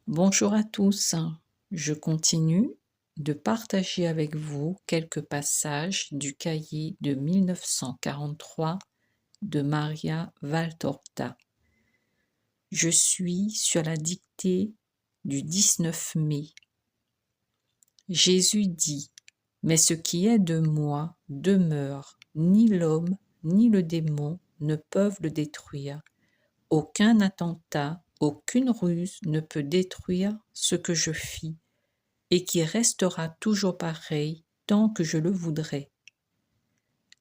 Bonjour à tous, je continue de partager avec vous quelques passages du cahier de 1943 de Maria Valtorta. Je suis sur la dictée du 19 mai. Jésus dit: mais ce qui est de moi demeure, ni l'homme ni le démon ne peuvent le détruire. Aucun attentat, aucune ruse ne peut détruire ce que je fis et qui restera toujours pareil tant que je le voudrai.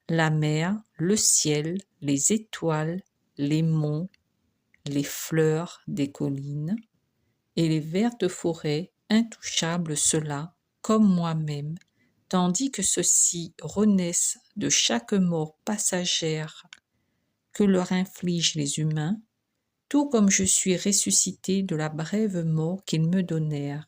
La mer, le ciel, les étoiles, les monts, les fleurs des collines et les vertes forêts intouchables ceux-là, comme moi-même, tandis que ceux-ci renaissent de chaque mort passagère que leur infligent les humains, tout comme je suis ressuscité de la brève mort qu'ils me donnèrent.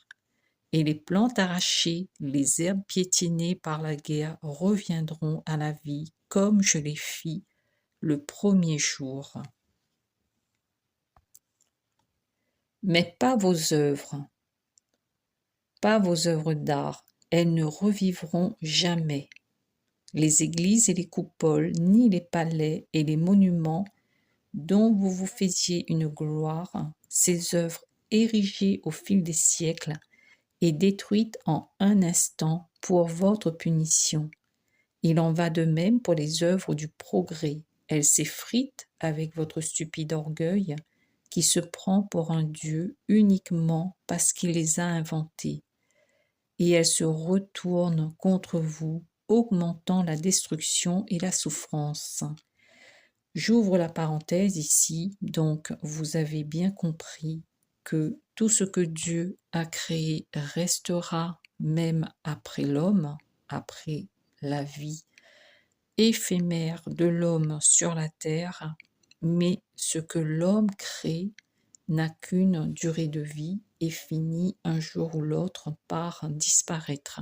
Et les plantes arrachées, les herbes piétinées par la guerre reviendront à la vie comme je les fis le premier jour. Mais pas vos œuvres d'art, elles ne revivront jamais. Les églises et les coupoles, ni les palais et les monuments dont vous vous faisiez une gloire, ces œuvres érigées au fil des siècles, et détruite en un instant pour votre punition. Il en va de même pour les œuvres du progrès. Elles s'effritent avec votre stupide orgueil qui se prend pour un Dieu uniquement parce qu'il les a inventées. Et elles se retournent contre vous, augmentant la destruction et la souffrance. J'ouvre la parenthèse ici, donc vous avez bien compris que tout ce que Dieu a créé restera même après l'homme, après la vie éphémère de l'homme sur la terre, mais ce que l'homme crée n'a qu'une durée de vie et finit un jour ou l'autre par disparaître.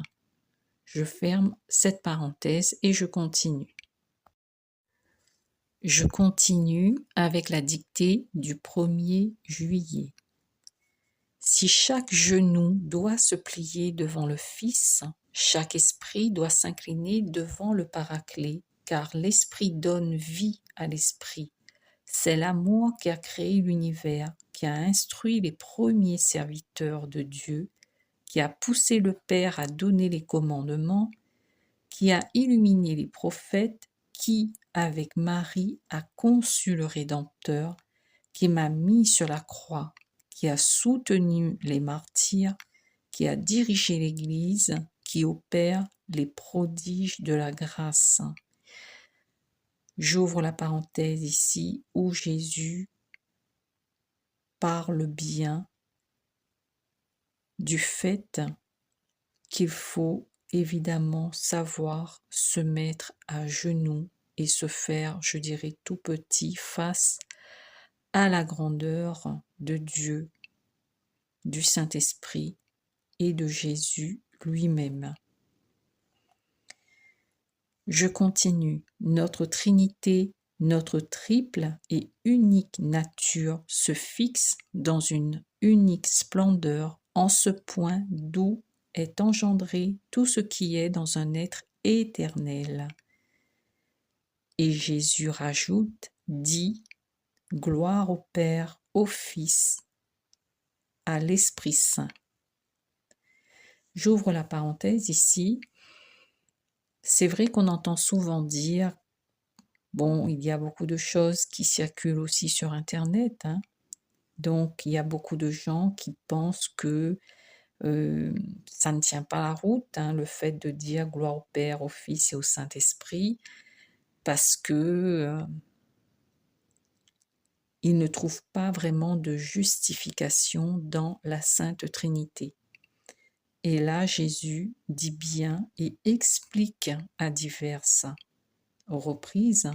Je ferme cette parenthèse et je continue. Je continue avec la dictée du 1er juillet. Si chaque genou doit se plier devant le Fils, chaque esprit doit s'incliner devant le Paraclet, car l'Esprit donne vie à l'Esprit. C'est l'amour qui a créé l'univers, qui a instruit les premiers serviteurs de Dieu, qui a poussé le Père à donner les commandements, qui a illuminé les prophètes, qui, avec Marie, a conçu le Rédempteur, qui m'a mis sur la croix, qui a soutenu les martyrs, qui a dirigé l'Église, qui opère les prodiges de la grâce. J'ouvre la parenthèse ici où Jésus parle bien du fait qu'il faut évidemment savoir se mettre à genoux et se faire, je dirais, tout petit face à la grandeur de Dieu, du Saint-Esprit et de Jésus lui-même. Je continue. Notre Trinité, notre triple et unique nature se fixe dans une unique splendeur en ce point d'où est engendré tout ce qui est dans un être éternel. Et Jésus rajoute, dit, gloire au Père, au Fils, à l'Esprit Saint. J'ouvre la parenthèse ici. C'est vrai qu'on entend souvent dire, bon, il y a beaucoup de choses qui circulent aussi sur Internet, hein. Donc il y a beaucoup de gens qui pensent que ça ne tient pas la route, hein, le fait de dire gloire au Père, au Fils et au Saint-Esprit, parce que ils ne trouvent pas vraiment de justification dans la Sainte Trinité. Et là, Jésus dit bien et explique à diverses reprises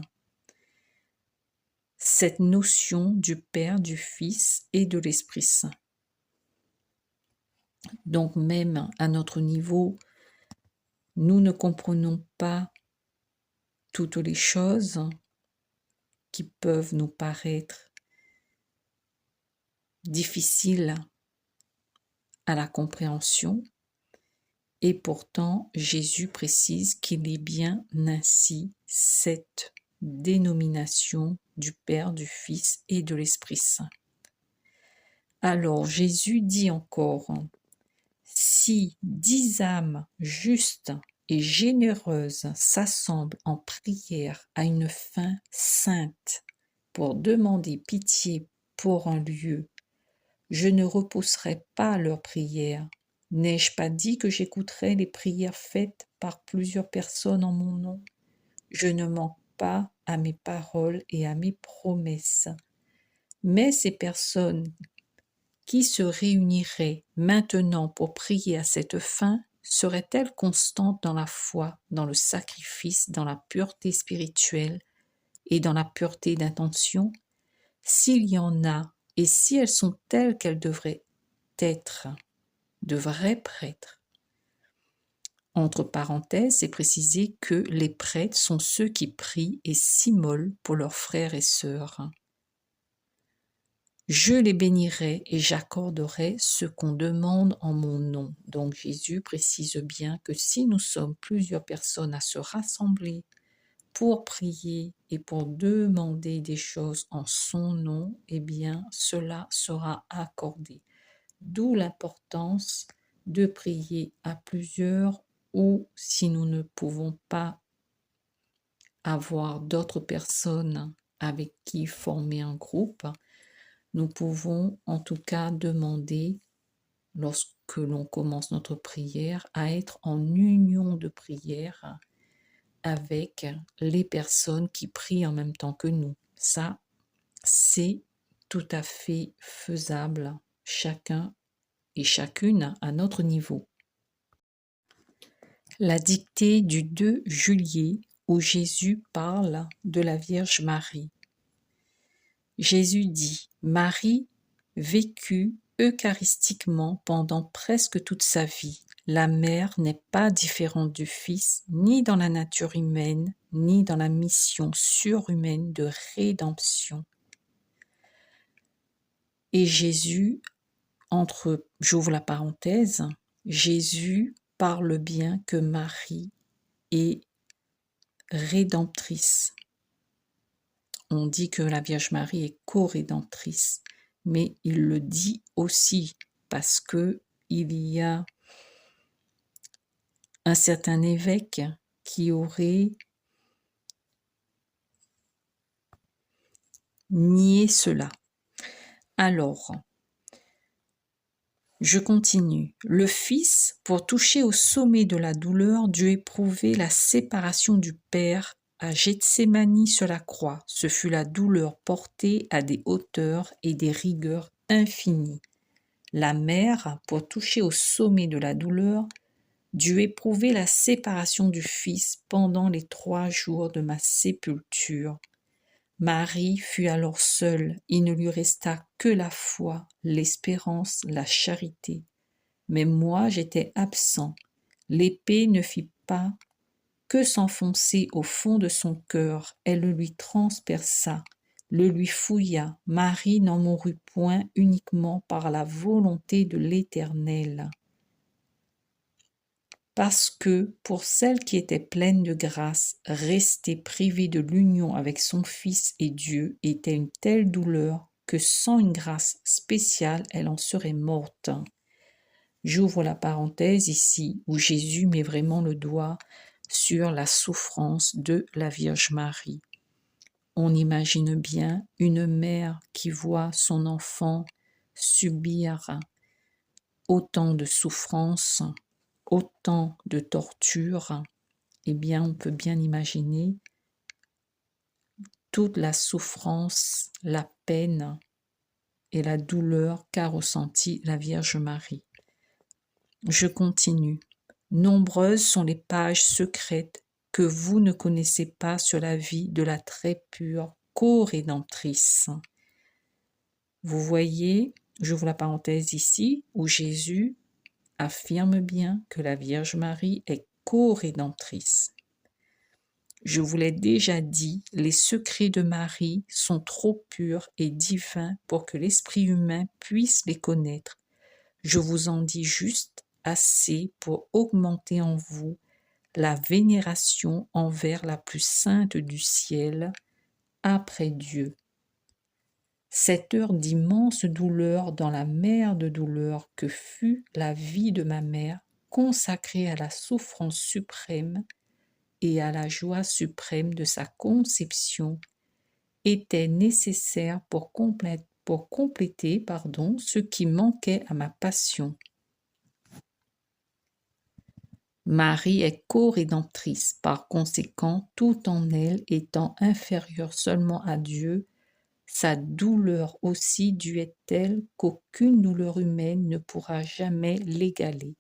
cette notion du Père, du Fils et de l'Esprit Saint. Donc même à notre niveau, nous ne comprenons pas toutes les choses qui peuvent nous paraître difficiles à la compréhension. Et pourtant, Jésus précise qu'il est bien ainsi cette dénomination du Père, du Fils et de l'Esprit Saint. Alors Jésus dit encore, si 10 âmes justes et généreuses s'assemblent en prière à une fin sainte pour demander pitié pour un lieu, je ne repousserai pas leurs prières. N'ai-je pas dit que j'écouterai les prières faites par plusieurs personnes en mon nom? Je ne manque pas à mes paroles et à mes promesses. Mais ces personnes qui se réuniraient maintenant pour prier à cette fin seraient-elles constantes dans la foi, dans le sacrifice, dans la pureté spirituelle et dans la pureté d'intention? S'il y en a, et si elles sont telles qu'elles devraient être, de vrais prêtres. Entre parenthèses, c'est précisé que les prêtres sont ceux qui prient et s'immolent pour leurs frères et sœurs. Je les bénirai et j'accorderai ce qu'on demande en mon nom. Donc Jésus précise bien que si nous sommes plusieurs personnes à se rassembler pour prier et pour demander des choses en son nom, eh bien cela sera accordé. D'où l'importance de prier à plusieurs, ou si nous ne pouvons pas avoir d'autres personnes avec qui former un groupe, nous pouvons en tout cas demander, lorsque l'on commence notre prière, à être en union de prière avec les personnes qui prient en même temps que nous. Ça, c'est tout à fait faisable, chacun et chacune à notre niveau. La dictée du 2 juillet où Jésus parle de la Vierge Marie. Jésus dit, Marie vécut eucharistiquement pendant presque toute sa vie. La mère n'est pas différente du Fils, ni dans la nature humaine, ni dans la mission surhumaine de rédemption. Et Jésus, j'ouvre la parenthèse, Jésus parle bien que Marie est rédemptrice. On dit que la Vierge Marie est co-rédemptrice, mais il le dit aussi parce que il y a un certain évêque qui aurait nié cela. Alors, je continue. Le Fils, pour toucher au sommet de la douleur, dut éprouver la séparation du Père à Gethsémani sur la croix. Ce fut la douleur portée à des hauteurs et des rigueurs infinies. La mère, pour toucher au sommet de la douleur, dut éprouver la séparation du Fils pendant les 3 jours de ma sépulture. Marie fut alors seule, il ne lui resta que la foi, l'espérance, la charité. Mais moi j'étais absent. L'épée ne fit pas que s'enfoncer au fond de son cœur, elle le lui transperça, le lui fouilla. Marie n'en mourut point uniquement par la volonté de l'Éternel. Parce que, pour celle qui était pleine de grâce, rester privée de l'union avec son Fils et Dieu était une telle douleur que sans une grâce spéciale, elle en serait morte. J'ouvre la parenthèse ici, où Jésus met vraiment le doigt sur la souffrance de la Vierge Marie. On imagine bien une mère qui voit son enfant subir autant de souffrances, autant de tortures, eh bien on peut bien imaginer toute la souffrance, la peine et la douleur qu'a ressentie la Vierge Marie. Je continue. Nombreuses sont les pages secrètes que vous ne connaissez pas sur la vie de la très pure co-rédemptrice. Vous voyez, j'ouvre la parenthèse ici, où Jésus affirme bien que la Vierge Marie est co-rédemptrice. Je vous l'ai déjà dit, les secrets de Marie sont trop purs et divins pour que l'esprit humain puisse les connaître. Je vous en dis juste assez pour augmenter en vous la vénération envers la plus sainte du ciel, après Dieu. Cette heure d'immense douleur dans la mer de douleur que fut la vie de ma mère, consacrée à la souffrance suprême et à la joie suprême de sa conception, était nécessaire pour compléter ce qui manquait à ma passion. Marie est co-rédemptrice, par conséquent, tout en elle étant inférieure seulement à Dieu, sa douleur aussi due est telle qu'aucune douleur humaine ne pourra jamais l'égaler.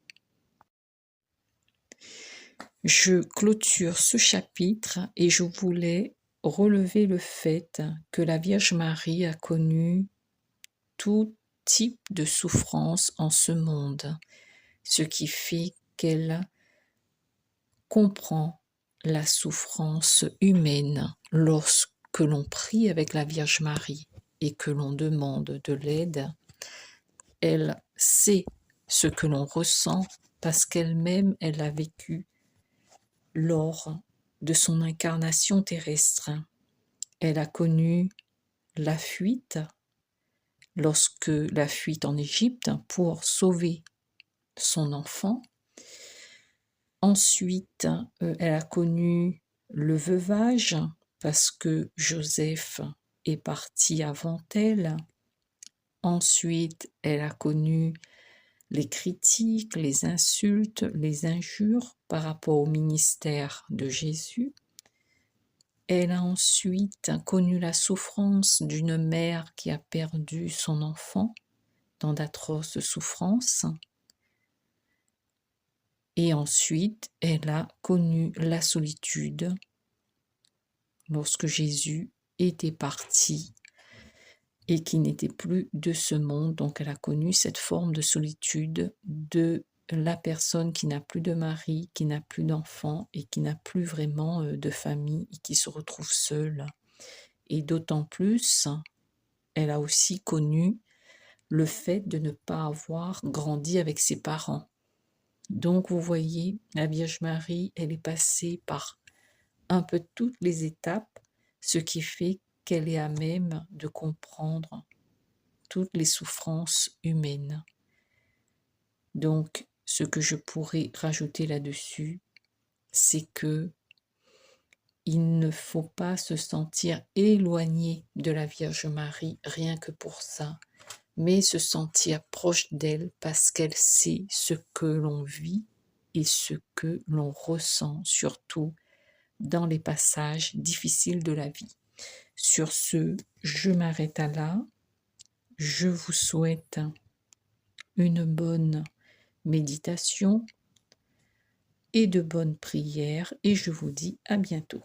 Je clôture ce chapitre et je voulais relever le fait que la Vierge Marie a connu tout type de souffrance en ce monde, ce qui fait qu'elle comprend la souffrance humaine lorsque l'on prie avec la Vierge Marie et que l'on demande de l'aide. Elle sait ce que l'on ressent parce qu'elle-même, elle a vécu lors de son incarnation terrestre. Elle a connu la fuite, lorsque la fuite en Égypte pour sauver son enfant. Ensuite, elle a connu le veuvage parce que Joseph est parti avant elle. Ensuite, elle a connu les critiques, les insultes, les injures par rapport au ministère de Jésus. Elle a ensuite connu la souffrance d'une mère qui a perdu son enfant dans d'atroces souffrances. Et ensuite, elle a connu la solitude lorsque Jésus était parti et qui n'était plus de ce monde. Donc elle a connu cette forme de solitude de la personne qui n'a plus de mari, qui n'a plus d'enfant et qui n'a plus vraiment de famille et qui se retrouve seule. Et d'autant plus, elle a aussi connu le fait de ne pas avoir grandi avec ses parents. Donc vous voyez, la Vierge Marie, elle est passée par un peu toutes les étapes, ce qui fait qu'elle est à même de comprendre toutes les souffrances humaines. Donc, ce que je pourrais rajouter là-dessus, c'est que il ne faut pas se sentir éloigné de la Vierge Marie rien que pour ça, mais se sentir proche d'elle parce qu'elle sait ce que l'on vit et ce que l'on ressent, surtout dans les passages difficiles de la vie. Sur ce, je m'arrête à là. Je vous souhaite une bonne méditation et de bonnes prières et je vous dis à bientôt.